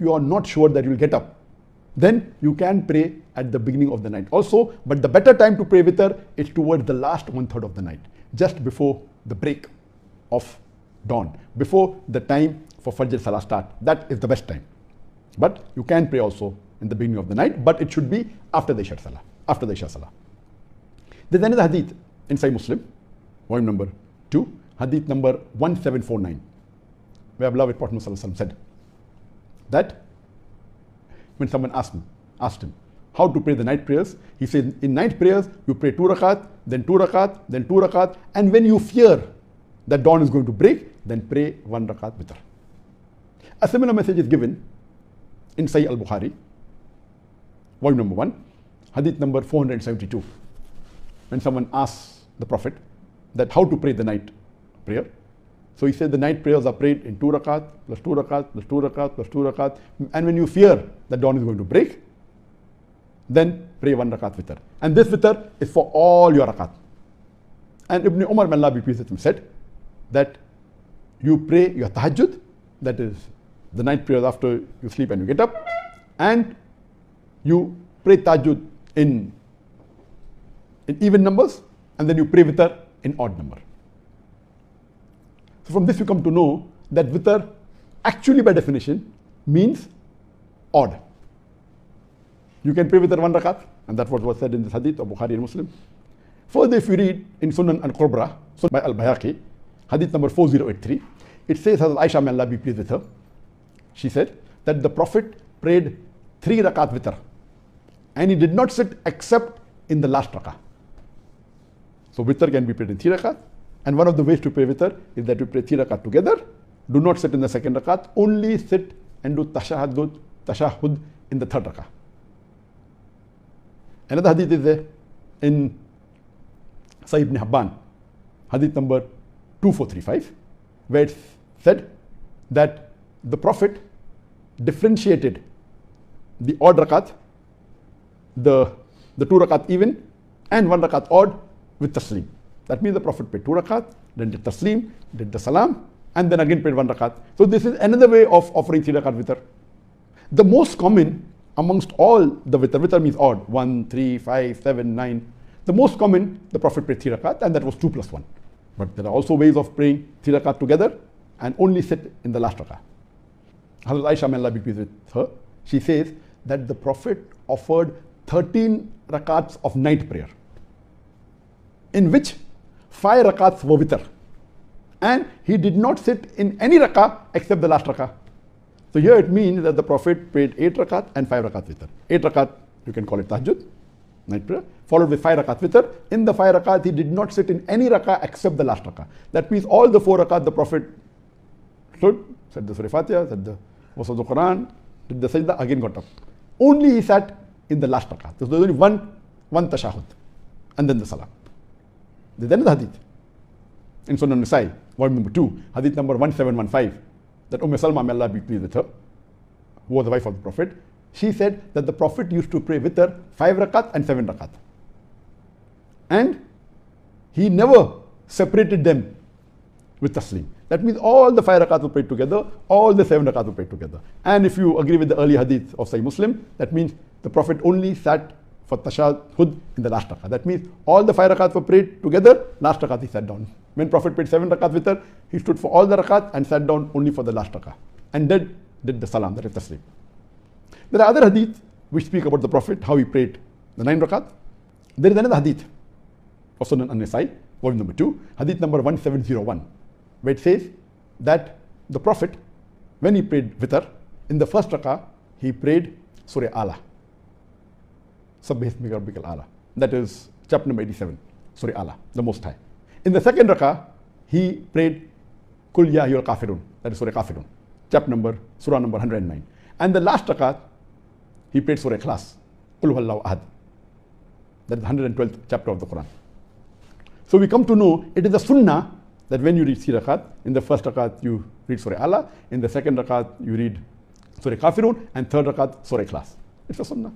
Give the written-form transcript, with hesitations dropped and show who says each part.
Speaker 1: you are not sure that you will get up, then you can pray at the beginning of the night also. But the better time to pray witr is towards the last 1/3 of the night, just before the break of dawn, before the time for Fajr Salah start. That is the best time. But you can pray also in the beginning of the night, but it should be after the Isha Salah. After the Isha Salah. There's another hadith in Sahih Muslim, volume number 2, hadith number 1749, where beloved Prophet Muhammad said that when someone asked him how to pray the night prayers, he said, in night prayers you pray 2 rakat, then 2 rakat, then 2 rakat, and when you fear that dawn is going to break, then pray 1 rakat witr. A similar message is given in Sahih al-Bukhari, volume number 1, hadith number 472, when someone asks the Prophet that how to pray the night prayer. So he said the night prayers are prayed in 2 rakat, plus 2 rakat, plus 2 rakat, plus 2 rakat, and when you fear that dawn is going to break, then pray 1 rakat witr. And this witr is for all your rakat. And Ibn Umar, may Allah be pleased with him, said that you pray your tahajjud, that is the night prayers after you sleep and you get up, and you pray tahajjud in even numbers, and then you pray witr in odd number. So from this you come to know that witr actually by definition means odd. You can pray witr 1 rakat, and that's what was said in this hadith of Bukhari and Muslim. Further, if you read in Sunan al-Kubra, Sunan by al-Bayhaqi, hadith number 4083, it says, Hazrat Aisha, may Allah be pleased with her, she said that the Prophet prayed 3 rakat witr, and he did not sit except in the last rakah. So witr can be prayed in 3 rakat, and one of the ways to pray witr is that you pray 3 rakat together. Do not sit in the second rakat, only sit and do tashahhud in the third rakah. Another hadith is there in Sahih ibn Hibban, hadith number 2435, where it's said that the Prophet differentiated the odd rakat, the 2 rakat even, and 1 rakat odd with taslim. That means the Prophet prayed 2 rakat, then did taslim, did the salam, and then again prayed 1 rakat. So this is another way of offering 3 rakat witr. The most common amongst all the witr means odd, 1, 3, 5, 7, 9. The most common, the Prophet prayed 3 rakat, and that was 2 plus 1. But there are also ways of praying 3 rakat together and only sit in the last rakah. Hazrat Aisha, may Allah be pleased with her, she says that the Prophet offered 13 rakats of night prayer, in which 5 rakats were witr, and he did not sit in any rakah except the last rakah. So here it means that the Prophet prayed 8 rakat and 5 rakat witr. 8 rakat, you can call it tahajjud, night prayer, followed with 5 rakat witr. In the 5 rakat, he did not sit in any rakah except the last rakah. That means all the 4 rakat the Prophet stood, said the Surah Fatiha, said the verse of the Quran, did the sajda, again got up. Only he sat in the last rakah. So there's only one tashahhud, and then the salam. There's another hadith in Sunan Nasa'i, volume number 2, hadith number 1715, that Salma, may Allah be pleased with her, who was the wife of the Prophet, she said that the Prophet used to pray witr 5 rakat and 7 rakat. And he never separated them with taslim. That means all the 5 rakat were prayed together, all the 7 rakat were prayed together. And if you agree with the early hadith of Sahih Muslim, that means the Prophet only sat for tashahhud in the last rakah. That means all the 5 rakat were prayed together, last rakat he sat down. When Prophet prayed 7 rakat witr, he stood for all the rakat and sat down only for the last rakah. And then did the salam, that is taslim. There are other hadith which speak about the Prophet, how he prayed the 9 rakat. There is another hadith of Sunan an-Nasa'i, volume number 2, hadith number 1701, where it says that the Prophet, when he prayed witr, in the first rakah, he prayed Surah Ala. Sabbih ismi rabbikal Ala. That is chapter number 87, Surah Ala, the Most High. In the second rakah, he prayed Kul Ya Ayyuhal Kafirun, that is Surah Kafirun, surah number 109. And the last rakah, he prayed Surah Ikhlas, Qul Huwallahu Ahad, that is the 112th chapter of the Quran. So we come to know it is a sunnah that when you read 3 rakat, in the first rakat you read Surah Ala, in the second rakat you read Surah Kafirun, and third rakat Surah Ikhlas. It's a sunnah.